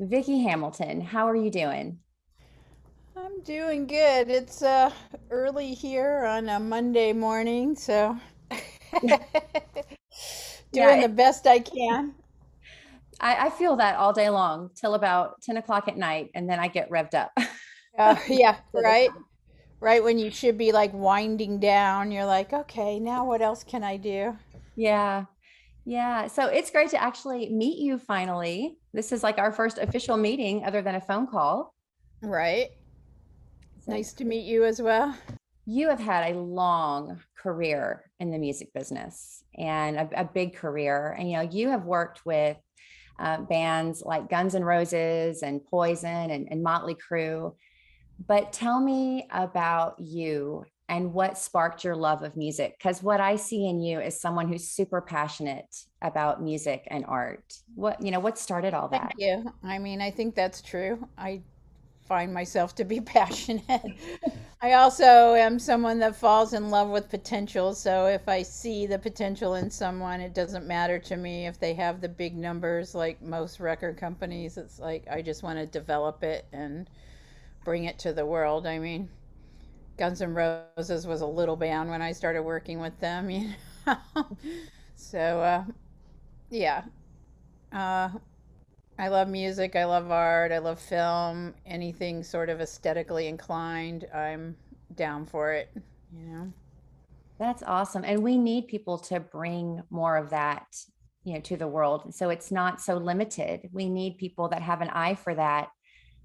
Vicky Hamilton. How are you doing? I'm doing good. It's early here on a Monday morning, so Yeah, doing the best I can. I feel that all day long till about 10 o'clock at night, and then I get revved up. Yeah, For the right. time. Right when you should be like winding down, you're like, okay, now what else can I do? Yeah, yeah. So it's great to actually meet you finally. This is like our first official meeting other than a phone call. Right. So Nice to meet you as well. you have had a long career in the music business and a big career. And, you have worked with bands like Guns N' Roses and Poison and Motley Crue. But tell me about you and what sparked your love of music. Because what I see in you is someone who's super passionate about music and art. What started all Thank that? you. I mean, I think that's true. I find myself to be passionate. I also am someone that falls in love with potential. So if I see the potential in someone, it doesn't matter to me if they have the big numbers like most record companies. It's like I just want to develop it and bring it to the world. I mean, Guns N' Roses was a little band when I started working with them, you know. So, yeah. Uh, I love music. I love art. I love film. Anything sort of aesthetically inclined, I'm down for it, you know? That's awesome. And we need people to bring more of that, to the world. So it's not so limited. We need people that have an eye for that,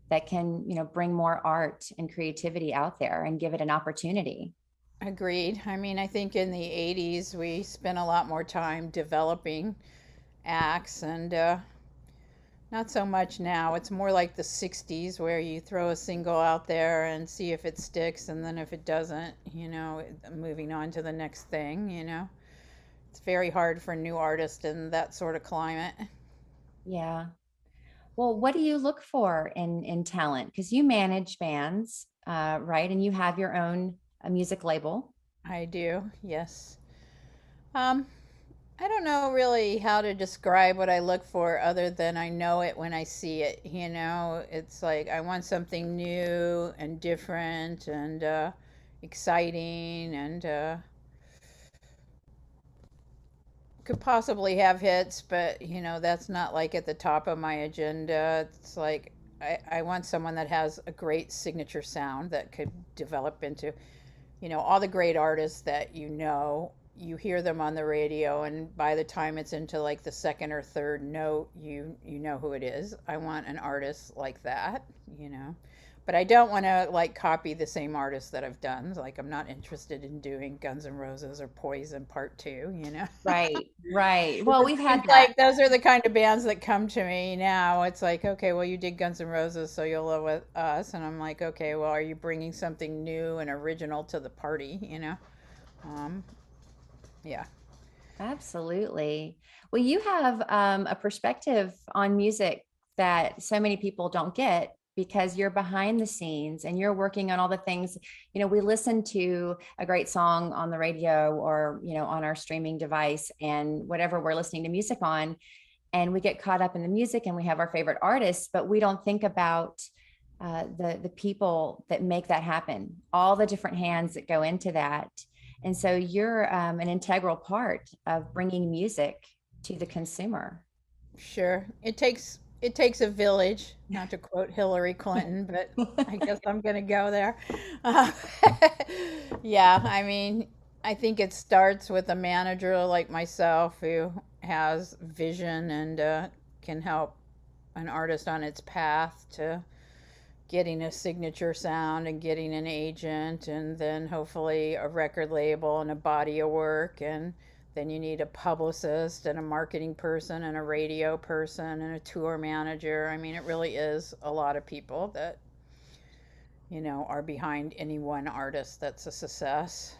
that can, bring more art and creativity out there and give it an opportunity. Agreed. I mean, I think in the 80s, we spent a lot more time developing acts and not so much now. It's more like the 60s where you throw a single out there and see if it sticks, and then if it doesn't, moving on to the next thing. It's very hard for new artists in that sort of climate. Yeah. Well, what do you look for in talent? Because you manage bands, right? And you have your own music label. I do, yes. Um, I don't know really how to describe what I look for other than I know it when I see it. It's like I want something new and different and exciting and could possibly have hits, but that's not like at the top of my agenda. It's like I want someone that has a great signature sound that could develop into, all the great artists that you hear them on the radio, and by the time it's into like the second or third note, you know who it is. I want an artist like that, you know. But I don't want to like copy the same artist that I've done. Like I'm not interested in doing Guns N' Roses or Poison Part Two. Right, right. Well, It we've seems had that. like those are the kind of bands that come to me now. It's like, okay, well, you did Guns N' Roses, so you'll love with us. And I'm like, okay, well, are you bringing something new and original to the party? Um, yeah. Absolutely. Well, you have a perspective on music that so many people don't get because you're behind the scenes and you're working on all the things. We listen to a great song on the radio or, on our streaming device and whatever we're listening to music on, and we get caught up in the music and we have our favorite artists, but we don't think about the people that make that happen, all the different hands that go into that. And so you're an integral part of bringing music to the consumer. Sure. It takes a village, not to quote Hillary Clinton, but I guess I'm going to go there. Uh, yeah, I mean, I think it starts with a manager like myself who has vision and can help an artist on its path to getting a signature sound and getting an agent and then hopefully a record label and a body of work, and then you need a publicist and a marketing person and a radio person and a tour manager. I mean, it really is a lot of people that are behind any one artist that's a success.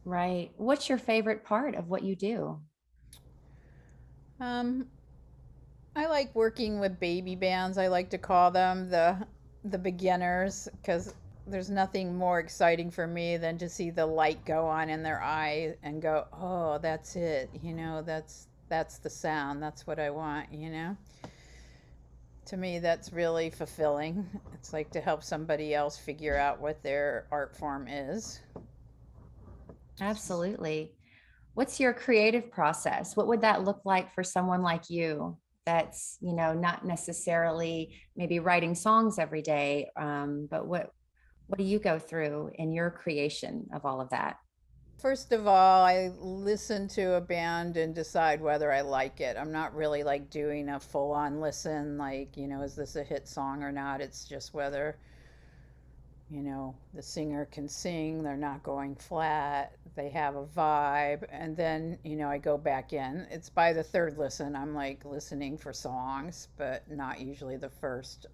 Right. What's your favorite part of what you do? um, I like working with baby bands. I like to call them the beginners, because there's nothing more exciting for me than to see the light go on in their eye and go, "Oh, that's it." That's the sound. That's what I want. To me, that's really fulfilling. It's like to help somebody else figure out what their art form is. Absolutely. What's your creative process? What would that look like for someone like you that's, not necessarily maybe writing songs every day, but what do you go through in your creation of all of that? First of all, I listen to a band and decide whether I like it. I'm not really like doing a full on listen, like, is this a hit song or not? It's just whether, the singer can sing, they're not going flat, they have a vibe. And then, I go back in. It's by the third listen, I'm like listening for songs, but not usually the first.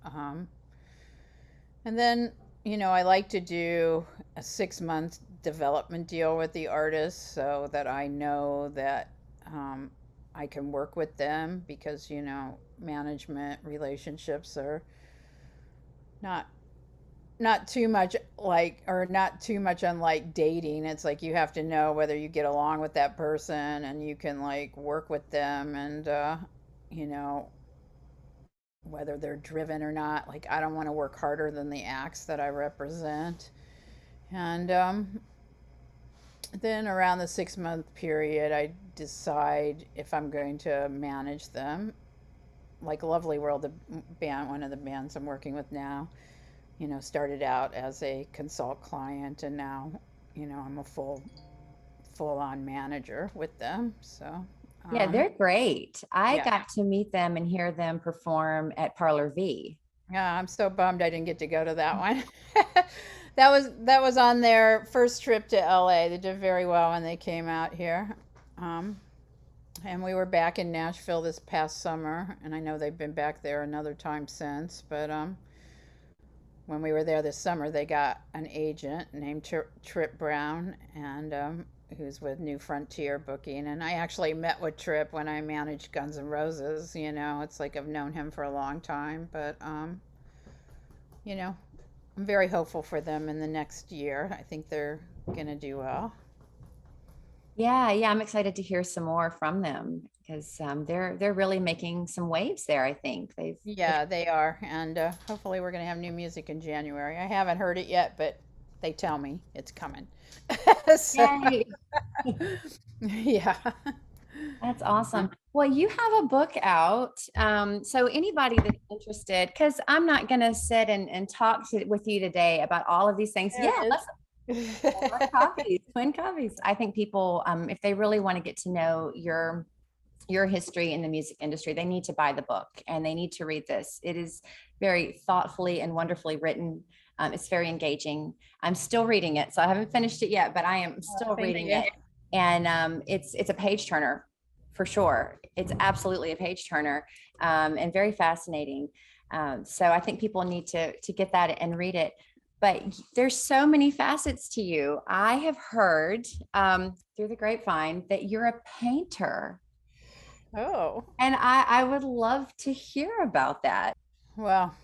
And then, I like to do a 6 month development deal with the artist so that I know that I can work with them because, management relationships are not not too much like or not too much unlike dating. It's like you have to know whether you get along with that person and you can like work with them and you know whether they're driven or not. Like I don't want to work harder than the acts that I represent. And then around the 6 month period, I decide if I'm going to manage them. Like Lovely World, the band, one of the bands I'm working with now, started out as a consult client, and now, I'm a full on manager with them. So, Yeah, they're great. I yeah, got to meet them and hear them perform at Parlor V. yeah, I'm so bummed I didn't get to go to that one. That was on their first trip to LA. They did very well when they came out here. Um, and we were back in Nashville this past summer, and I know they've been back there another time since. But when we were there this summer, they got an agent named Trip Brown, and who's with New Frontier Booking. And I actually met with Trip when I managed Guns N' Roses. It's like I've known him for a long time, but you know, I'm very hopeful for them in the next year. I think they're gonna do well. Yeah, yeah, I'm excited to hear some more from them because they're really making some waves there. I think they've Yeah, they are, and hopefully we're gonna have new music in January. I haven't heard it yet, but they tell me it's coming. So, Yay. yeah. That's awesome. Well, you have a book out. So anybody that's interested, because I'm not going to sit and talk with you today about all of these things. There Yeah, it let's is. more coffees, twin coffees. I think people, if they really want to get to know your history in the music industry, they need to buy the book and they need to read this. It is very thoughtfully and wonderfully written. It's very engaging. I'm still reading it, so I haven't finished it yet, but I am still Thank reading you. it, and it's a page turner for sure. It's absolutely a page turner, and very fascinating. So I think people need to get that and read it. But there's so many facets to you. I have heard through the grapevine that you're a painter. Oh, And I would love to hear about that. well,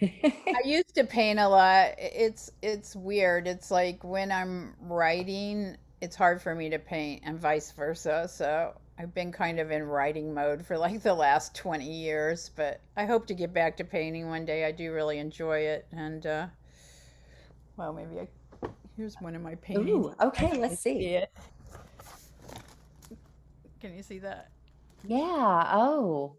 I used to paint a lot. It's weird. It's like when I'm writing, it's hard for me to paint and vice versa. So I've been kind of in writing mode for like the last 20 years, but I hope to get back to painting one day. I do really enjoy it. And well, here's one of my paintings. Ooh, I okay, can let's see. see it. Can you see that? Yeah. Oh,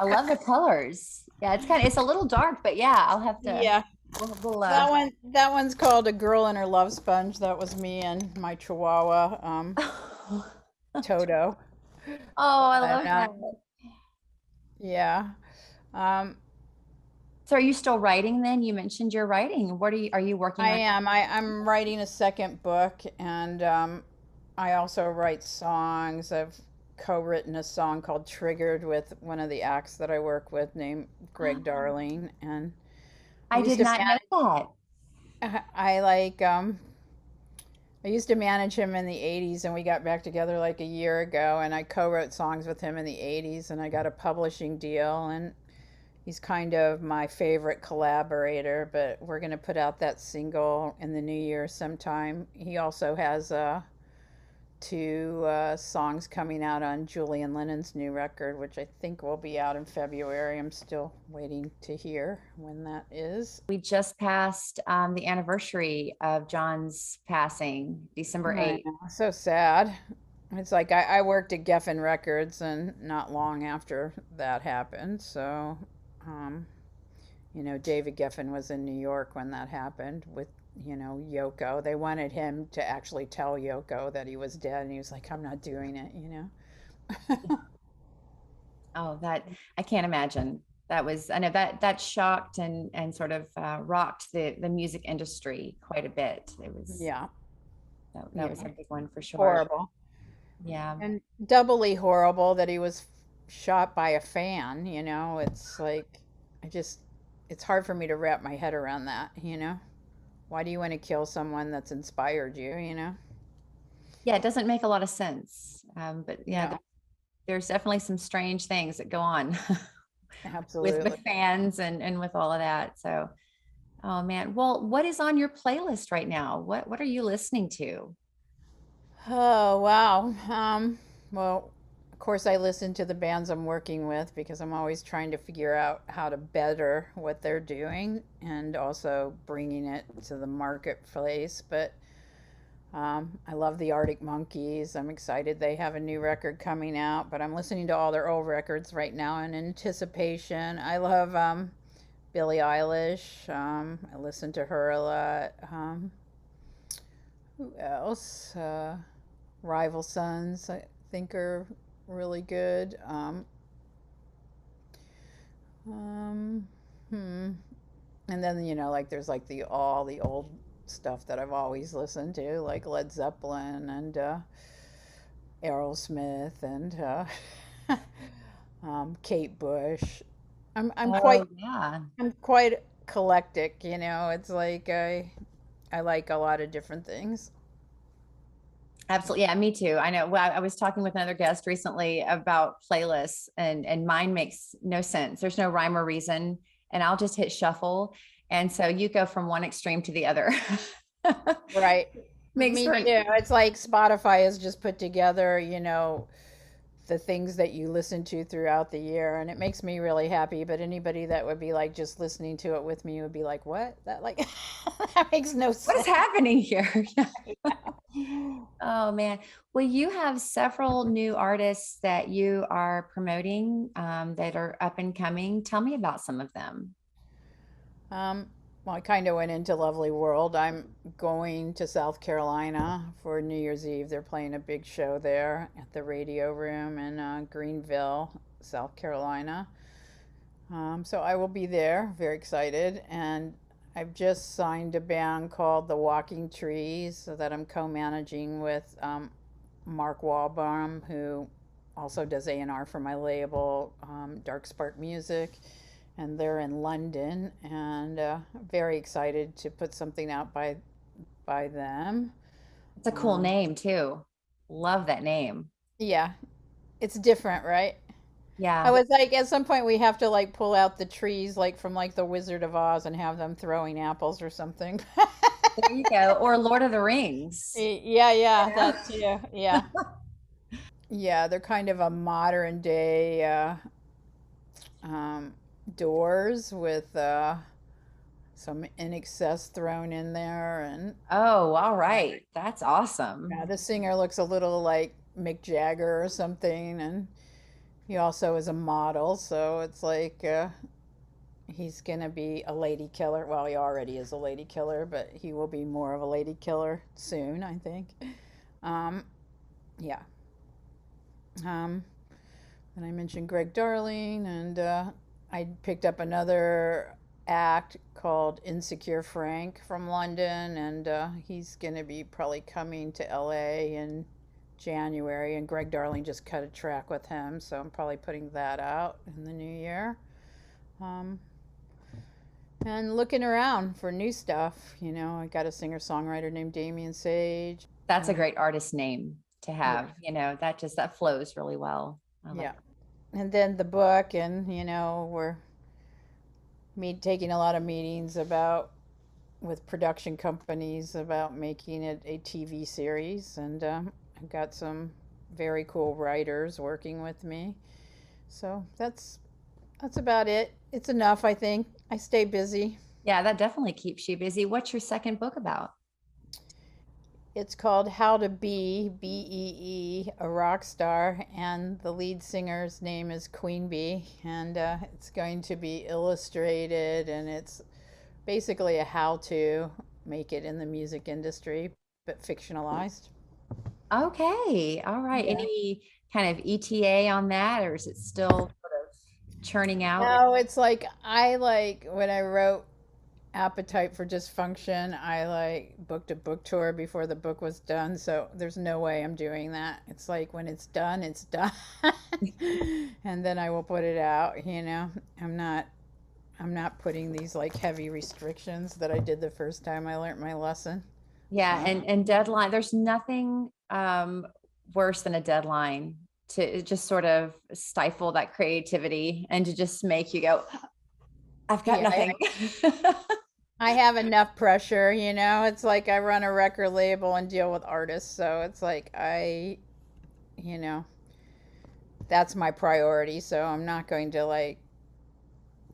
I Yeah. love the colors. Yeah, it's a little dark, but yeah, I'll have to Yeah. we'll That one's called A Girl and Her Love Sponge. That was me and my Chihuahua, oh, Toto. I And love that. yeah. Um, So are you still writing then? You mentioned you're writing. What are you working I on? am. I'm writing a second book, and I also write songs. I've co-written a song called "Triggered" with one of the acts that I work with, named Greg Darling, and I I used did to not know that. I like I used to manage him in the 80s, and we got back together like a year ago, and I co-wrote songs with him in the 80s, and I got a publishing deal, and he's kind of my favorite collaborator, but we're going to put out that single in the new year sometime. He also has a two songs coming out on Julian Lennon's new record, which I think will be out in February. I'm still waiting to hear when that is. We just passed the anniversary of John's passing, December I 8th. know, so sad. It's like I worked at Geffen Records, and not long after that happened. So, um, David Geffen was in New York when that happened with, Yoko. They wanted him to actually tell Yoko that he was dead, and he was like, I'm not doing it. Oh, that I can't imagine. That was, I know that shocked and sort of rocked the music industry quite a bit. It was Yeah, that yeah, was a big one for sure. horrible. Yeah. And doubly horrible that he was shot by a fan. It's like, I just, it's hard for me to wrap my head around that. Why do you want to kill someone that's inspired you? Yeah, it doesn't make a lot of sense. But yeah, No, there's definitely some strange things that go on with absolutely. fans and with all of that. So, oh man. Well, what is on your playlist right now? What are you listening to? Oh, wow. Well, of course, I listen to the bands I'm working with because I'm always trying to figure out how to better what they're doing and also bringing it to the marketplace. But I love the Arctic Monkeys. I'm excited they have a new record coming out, but I'm listening to all their old records right now in anticipation. I love Billie Eilish. I listen to her a lot. Who else? Rival Sons, I think, are really good. Um, hmm. And then like there's like the all the old stuff that I've always listened to, like Led Zeppelin and Aerosmith and Kate Bush. I'm quite Oh yeah. I'm quite eclectic. It's like I like a lot of different things. Absolutely. Yeah, me too. I know. Well, I was talking with another guest recently about playlists and mine makes no sense. There's no rhyme or reason. And I'll just hit shuffle. And so you go from one extreme to the other. Right. Makes Me for too. It's like Spotify has just put together, the things that you listen to throughout the year, and it makes me really happy. But anybody that would be like just listening to it with me would be like, "What? That like that makes no what is sense." happening here? Oh man. Well, you have several new artists that you are promoting that are up and coming. Tell me about some of them. Um, well, I kind of went into Lovely World. I'm going to South Carolina for New Year's Eve. They're playing a big show there at the Radio Room in Greenville, South Carolina. So I will be there, very excited. And I've just signed a band called The Walking Trees so that I'm co-managing with Mark Wahlbaum, who also does A&R for my label, Dark Spark Music. And they're in London, and very excited to put something out by them. It's a cool Um, name too. Love that name. yeah, it's different, right? I Yeah. was like, at some point we have to like pull out the trees like from like the Wizard of Oz and have them throwing apples or something. There you go. Or Lord of the Rings. Yeah, yeah, You that too. Yeah, yeah, they're kind of a modern day um, doors with some in excess thrown in there, and Oh, all right. That's awesome. yeah, the singer looks a little like Mick Jagger or something, and he also is a model, so it's like he's gonna be a lady killer. Well, he already is a lady killer, but he will be more of a lady killer soon, I think. Um, yeah. Um, and I mentioned Greg Darling, and I picked up another act called Insecure Frank from London, and he's going to be probably coming to LA in January. And Greg Darling just cut a track with him, so I'm probably putting that out in the new year. Um, and looking around for new stuff. I got a singer songwriter named Damian Sage. That's a great artist name to Yeah, have. That flows really well. I like yeah. And then the book, and we're taking a lot of meetings about with production companies about making it a TV series, and I've got some very cool writers working with me. So that's about it. It's enough, I think. I stay busy. Yeah, that definitely keeps you busy. What's your second book about? It's called How to Be, a rock star, and the lead singer's name is Queen Bee, and it's going to be illustrated, and it's basically a how to make it in the music industry, but fictionalized. Okay. All right. Yeah. Any kind of ETA on that, or is it still sort of churning out? No, it's like I like when I wrote Appetite for Dysfunction, I like booked a book tour before the book was done, so there's no way I'm doing that. It's like when it's done, it's done. And then I will put it out, you know. I'm not putting these like heavy restrictions that I did the first time I learned my lesson. Yeah, and deadline, there's nothing worse than a deadline to just sort of stifle that creativity and to just make you go, I've got Yeah, nothing. I have enough pressure, you know. It's like I run a record label and deal with artists, so it's like you know, that's my priority, so I'm not going to like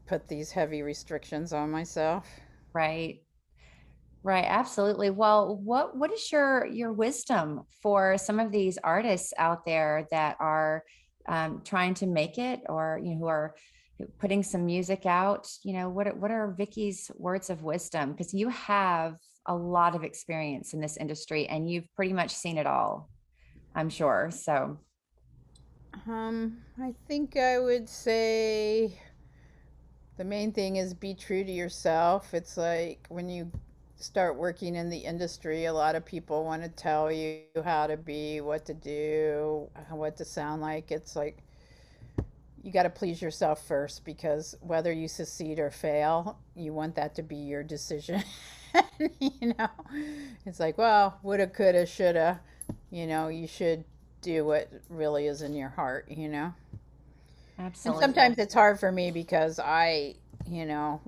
put these heavy restrictions on myself. Right. Right, absolutely. Well, what is your wisdom for some of these artists out there that are trying to make it, or who are putting some music out? What are Vicky's words of wisdom? Because you have a lot of experience in this industry, and you've pretty much seen it all, I'm sure. So, I think I would say the main thing is be true to yourself. It's like when you start working in the industry, a lot of people want to tell you how to be, what to do, what to sound like. It's like you got to please yourself first because whether you succeed or fail, you want that to be your decision. You know, it's like, well, woulda, coulda, shoulda. You know, you should do what really is in your heart, you know? And absolutely. sometimes it's hard for me because you know,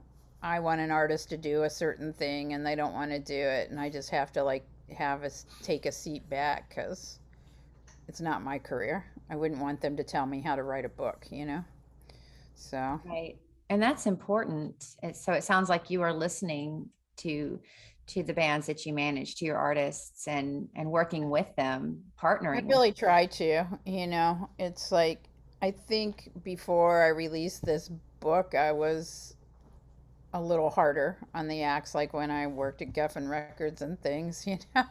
I want an artist to do a certain thing and they don't want to do it. And I just have to like take a seat back because it's not my career. I wouldn't want them to tell me how to write a book, you know? So Right. And that's important. So it sounds like you are listening to the bands that you manage, to your artists, and working with them, I partnering with. really try to, you know, it's like, I think before I released this book, I was a little harder on the acts, like when I worked at Geffen Records and things, you know.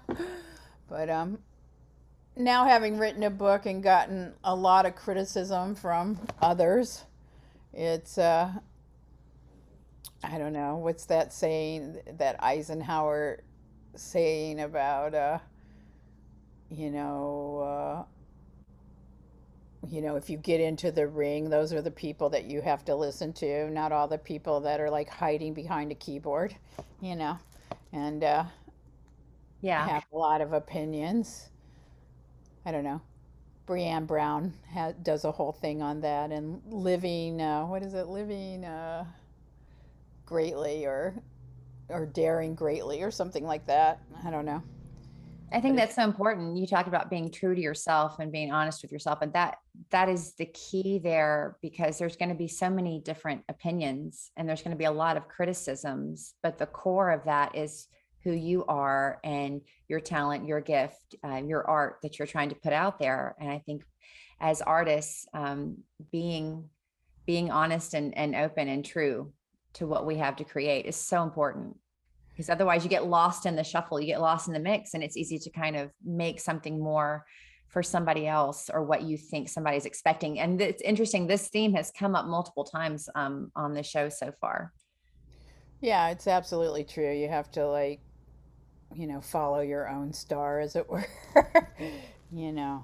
But now having written a book and gotten a lot of criticism from others, it's I don't know what's that saying that Eisenhower saying about you know if you get into the ring, those are the people that you have to listen to, not all the people that are like hiding behind a keyboard, you know, and Yeah. have a lot of opinions. I don't know. Breanne Brown does a whole thing on that and living, what is it, living greatly or daring greatly or something like that. I don't know, I think but it's that's so important. You talk about being true to yourself and being honest with yourself, and that is the key there, because there's going to be so many different opinions and there's going to be a lot of criticisms, but the core of that is who you are and your talent, your gift, your art that you're trying to put out there. And I think as artists, being honest and open and true to what we have to create is so important, because otherwise you get lost in the shuffle, you get lost in the mix, and it's easy to kind of make something more for somebody else or what you think somebody's expecting. And it's interesting, this theme has come up multiple times on the show so far. yeah, it's absolutely true. You have to like, follow your own star, as it were. you know.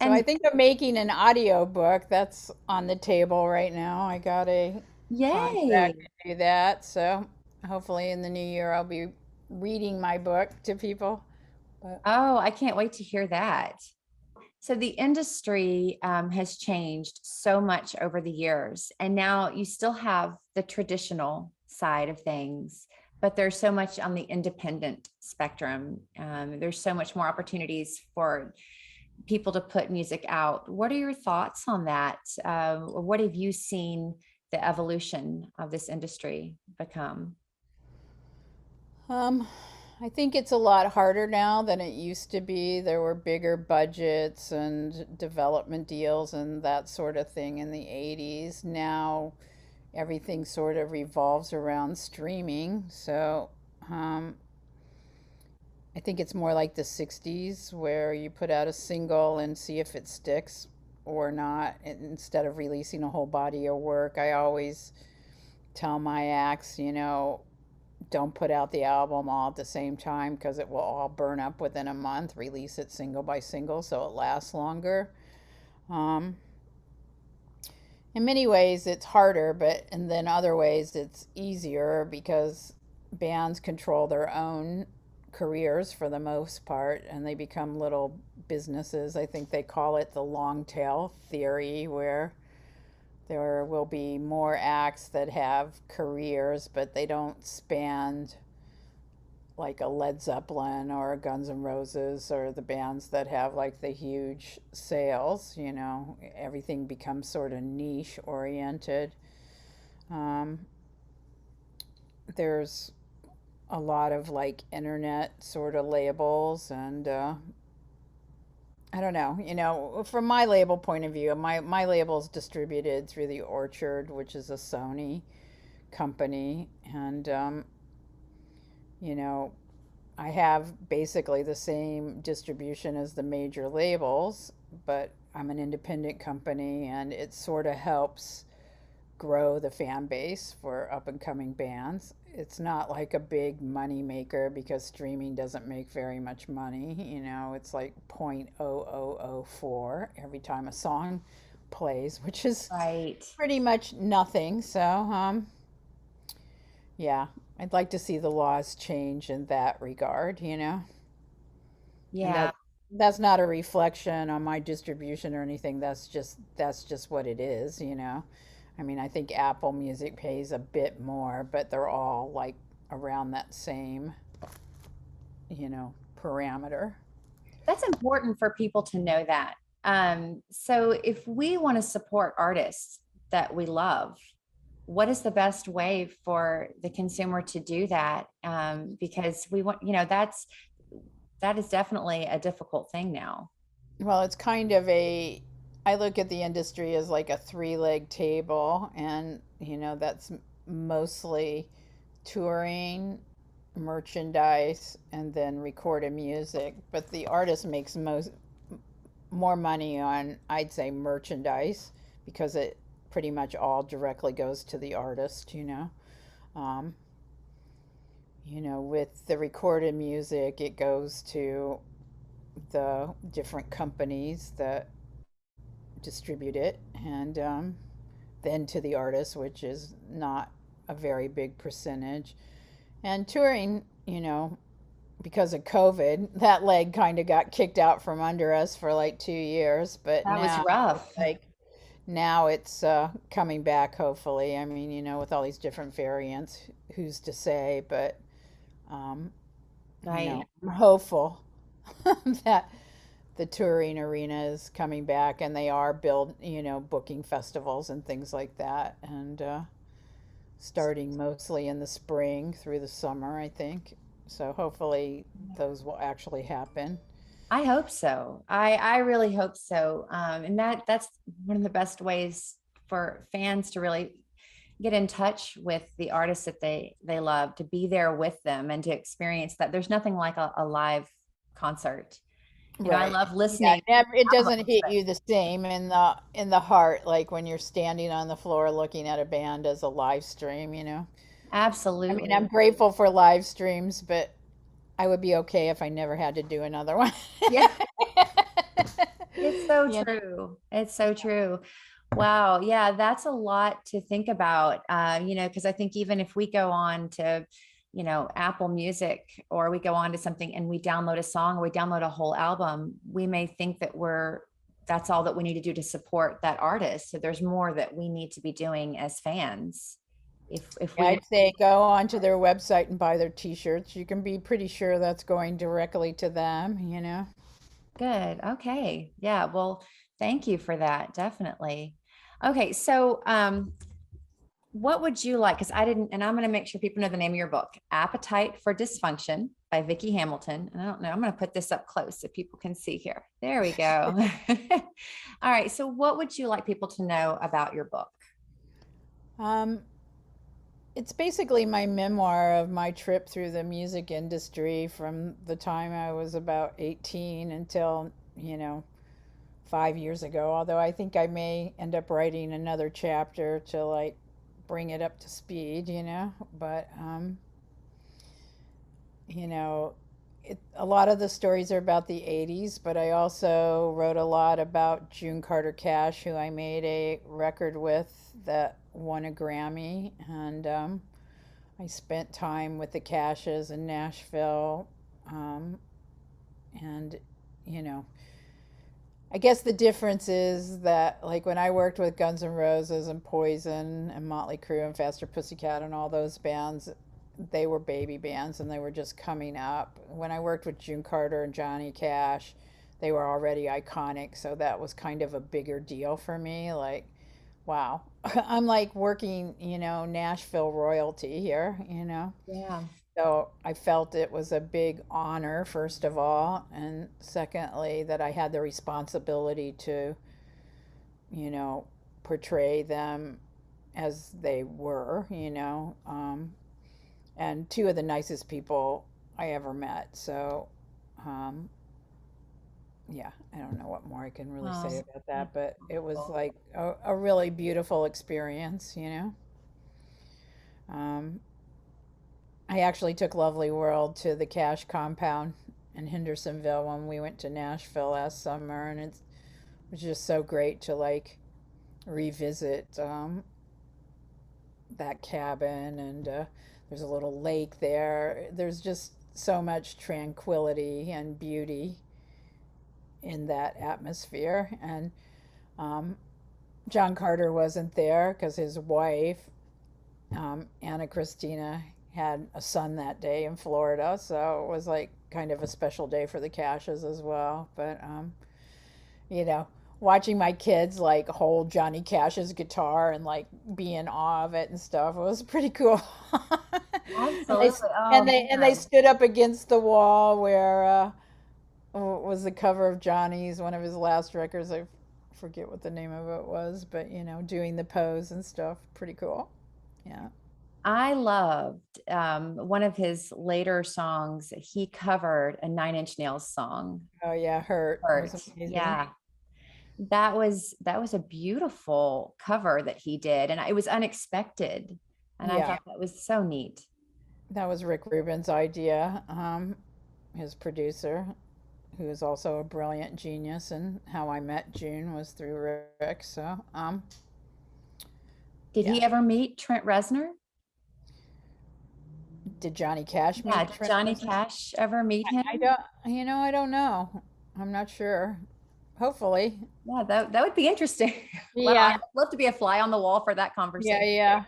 So I And think I'm making an audio book that's on the table right now. I got a contract yay. to do that, so hopefully in the new year I'll be reading my book to people. But Oh, I can't wait to hear that. So the industry has changed so much over the years, and now you still have the traditional side of things, but there's so much on the independent spectrum. There's so much more opportunities for people to put music out. What are your thoughts on that? What have you seen the evolution of this industry become? Um, I think it's a lot harder now than it used to be. There were bigger budgets and development deals and that sort of thing in the 80s. Now everything sort of revolves around streaming. So, um, I think it's more like the 60s where you put out a single and see if it sticks or not instead of releasing a whole body of work. I always tell my acts, don't put out the album all at the same time because it will all burn up within a month. Release it single by single so it lasts longer. Um, in many ways, it's harder, but and then other ways, it's easier because bands control their own careers for the most part and they become little businesses. I think they call it the long tail theory, where there will be more acts that have careers, but they don't span like a Led Zeppelin or a Guns N' Roses or the bands that have like the huge sales. Everything becomes sort of niche oriented. Um, there's a lot of like internet sort of labels and I don't know, from my label point of view, my label's distributed through the Orchard, which is a Sony company, and you know, I have basically the same distribution as the major labels, but I'm an independent company, and it sort of helps grow the fan base for up and coming bands. It's not like a big money maker because streaming doesn't make very much money. It's like 0.0004 every time a song plays, which is Right. pretty much nothing. So, yeah, I'd like to see the laws change in that regard. And Yeah. that's not a reflection on my distribution or anything. That's just what it is. I mean, I think Apple Music pays a bit more, but they're all like around that same parameter. That's important for people to know that. So if we want to support artists that we love, what is the best way for the consumer to do that? Because we want, that is definitely a difficult thing now. Well, it's kind of I look at the industry as like a three-leg table, and that's mostly touring, merchandise, and then recorded music. But the artist makes more money on, I'd say, merchandise because it pretty much all directly goes to the artist. Um, with the recorded music, it goes to the different companies that distribute it, and then to the artist, which is not a very big percentage. And touring, because of COVID, that leg kind of got kicked out from under us for like 2 years. But That was now, rough. like, now it's coming back, hopefully. I mean, with all these different variants, who's to say? But, um, Right. I'm hopeful that the touring arena is coming back and they are booking festivals and things like that, and starting mostly in the spring through the summer, I think. So hopefully those will actually happen. I hope so. I really hope so. And that's one of the best ways for fans to really get in touch with the artists that they love, to be there with them and to experience that. There's nothing like a live concert. I Right. love Yeah, listening it doesn't albums, hit but you the same in the heart like when you're standing on the floor looking at a band as a live stream. I mean, I'm absolutely. grateful for live streams, but I would be okay if I never had to do another one. Yeah, it's so You true. It's so true. Wow. Yeah, that's a lot to think about. Because I think even if we go on to, Apple Music, or we go on to something and we download a song or we download a whole album, we may think that that's all that we need to do to support that artist. So there's more that we need to be doing as fans. if Yeah, we I'd say go onto their website and buy their t-shirts. You can be pretty sure that's going directly to them, you know? good. Okay. Yeah. Well, thank you for that. Definitely. Okay. So, what would you like? Because I didn't, and I'm going to make sure people know the name of your book, Appetite for Dysfunction by Vicky Hamilton. And I don't know, I'm going to put this up close so people can see here. There we go. All right. So, what would you like people to know about your book? Um, it's basically my memoir of my trip through the music industry from the time I was about 18 until, 5 years ago. Although I think I may end up writing another chapter to like bring it up to speed, But, you know, a lot of the stories are about the 80s, but I also wrote a lot about June Carter Cash, who I made a record with that won a Grammy. And I spent time with the Cashes in Nashville. Um, and, you know, I guess the difference is that, like, when I worked with Guns N' Roses and Poison and Motley Crue and Faster Pussycat and all those bands, they were baby bands and they were just coming up. When I worked with June Carter and Johnny Cash, they were already iconic, so that was kind of a bigger deal for me. Like, wow, I'm like working, Nashville royalty here. Yeah. So I felt it was a big honor, first of all, and secondly, that I had the responsibility to, you know, portray them as they were. And two of the nicest people I ever met. So, um, yeah, I don't know what more I can really say Oh, about that's that, but it was wonderful. like a really beautiful experience. Um, I actually took Lovely World to the Cash compound in Hendersonville when we went to Nashville last summer, and it was just so great to like revisit that cabin. And there's a little lake there. There's just so much tranquility and beauty in that atmosphere. And um, John Carter wasn't there because his wife, Anna Christina, had a son that day in Florida, so it was like kind of a special day for the Cashes as well. But you know, watching my kids like hold Johnny Cash's guitar and like be in awe of it and stuff, it was pretty cool. and they Absolutely. Oh, and they man. stood up against the wall where was the cover of Johnny's, one of his last records. I forget what the name of it was, but doing the pose and stuff, pretty cool. Yeah. I loved one of his later songs. He covered a Nine Inch Nails song. Oh yeah, Hurt was Hurt. amazing. Yeah. That was a beautiful cover that he did. And it was unexpected. And I Yeah, thought that was so neat. that was Rick Rubin's idea. His producer, who is also a brilliant genius, and how I met June was through Rick. So, Did yeah. he ever meet Trent Reznor? Did Johnny Cash Yeah, meet did Trent Johnny Reznor? Cash ever meet I him? don't. I don't know. I'm not sure. Hopefully. Yeah, that would be interesting. Wow, Yeah. I'd love to be a fly on the wall for that Yeah. conversation. Yeah.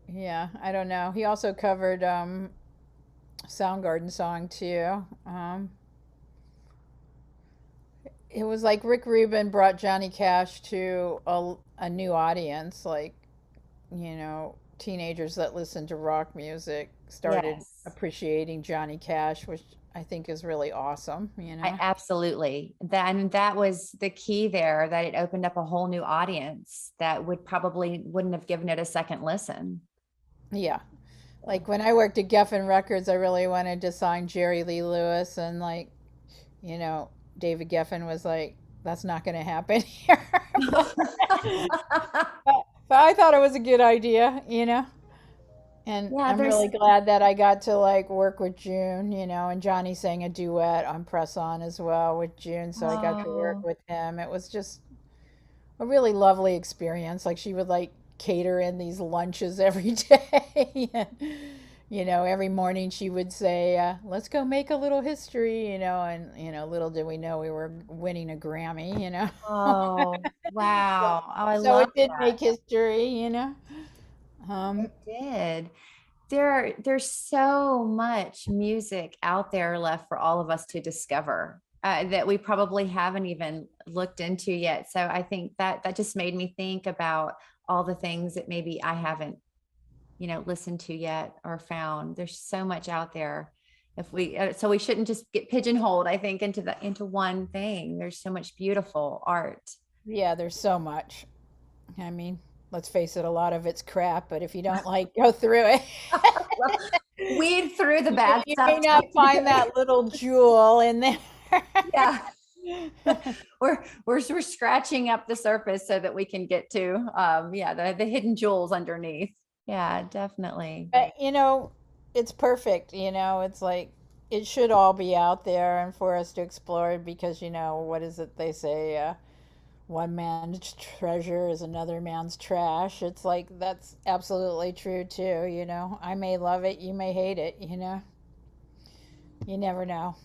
Yeah. I don't know. He also covered Soundgarden song too. It was like Rick Rubin brought Johnny Cash to a new audience, like, teenagers that listen to rock music started Yes. appreciating Johnny Cash, which I think is really awesome. I absolutely that and that was the key there that it opened up a whole new audience that would probably wouldn't have given it a second listen. Yeah. Like when I worked at Geffen Records, I really wanted to sign Jerry Lee Lewis, and like, you know, David Geffen was like, that's not going to happen here. But I thought it was a good idea. And Yeah, I'm there's really glad that I got to like work with June, and Johnny sang a duet on Press On as well with June, so I got to work oh with him. It was just a really lovely experience. Like she would like cater in these lunches every day. And, every morning she would say, "Let's go make a little history," and little did we know we were winning a Grammy. oh So, wow. Oh, I so love it did that. make history. Um, It did. There's so much music out there left for all of us to discover that we probably haven't even looked into yet. So I think that just made me think about all the things that maybe I haven't, listened to yet or found. There's so much out there. If we so we shouldn't just get pigeonholed, I think, into one thing. There's so much beautiful art. yeah, there's so much. I mean, let's face it, a lot of it's crap, but if you don't like go through it, Well, weed through the you, bad you stuff may to not get to the find good. that little jewel in there. Yeah. We're scratching up the surface so that we can get to the hidden jewels underneath. Yeah, definitely. But it's perfect. It's like it should all be out there and for us to explore because what is it they say? One man's treasure is another man's trash. It's like that's absolutely true too. I may love it, you may hate it. You never know.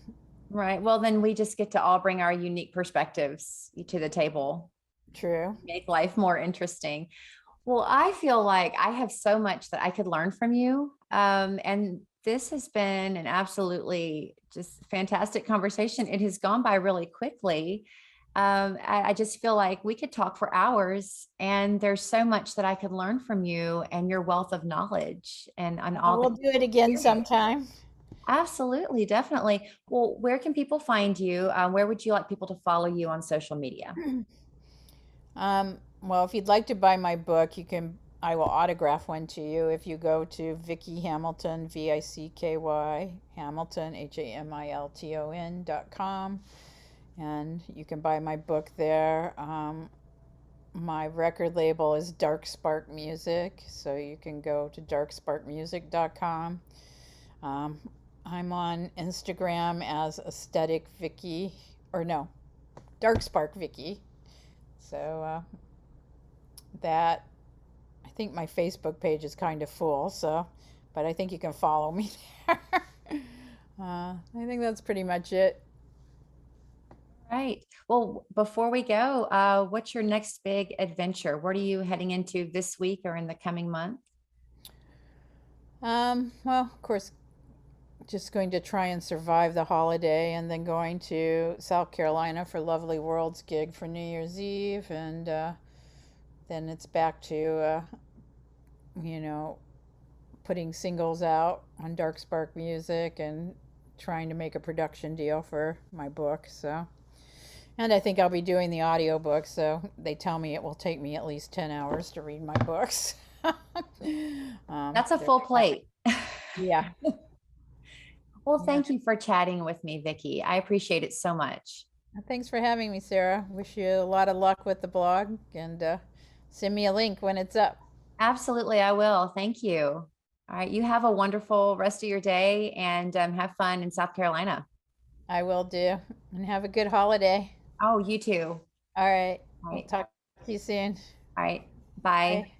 Right. Well, then we just get to all bring our unique perspectives to the table, True. make life more interesting. Well, I feel like I have so much that I could learn from you. And this has been an absolutely just fantastic conversation. It has gone by really quickly. I just feel like we could talk for hours, and there's so much that I could learn from you and your wealth of knowledge and all We'll the do it again experience. sometime. Absolutely, definitely. Well, where can people find you? Where would you like people to follow you on social media? Well, if you'd like to buy my book, I will autograph one to you if you go to Vicky Hamilton, Vicky Hamilton, HAMILTON.com. And you can buy my book there. My record label is Dark Spark Music, so you can go to darksparkmusic.com. Um, I'm on Instagram as Aesthetic Vicky, or no, Dark Spark Vicky. So that I think my Facebook page is kind of full, but I think you can follow me there. I think that's pretty much it. Right. Well, before we go, what's your next big adventure? What are you heading into this week or in the coming month? Well, of course, just going to try and survive the holiday and then going to South Carolina for Lovely World's gig for New Year's Eve. And then it's back to, you know, putting singles out on Dark Spark Music and trying to make a production deal for my book. So, and I think I'll be doing the audiobook. So they tell me it will take me at least 10 hours to read my books. That's a They're- full plate. yeah. Well, Yeah. thank you for chatting with me, Vicky. I appreciate it so much. Thanks for having me, Sarah. Wish you a lot of luck with the blog and send me a link when it's up. Absolutely, I will. Thank you. All right. You have a wonderful rest of your day and have fun in South Carolina. I will do. And have a good holiday. Oh, you too. All right. All We'll right. talk to you soon. All right. Bye. Bye.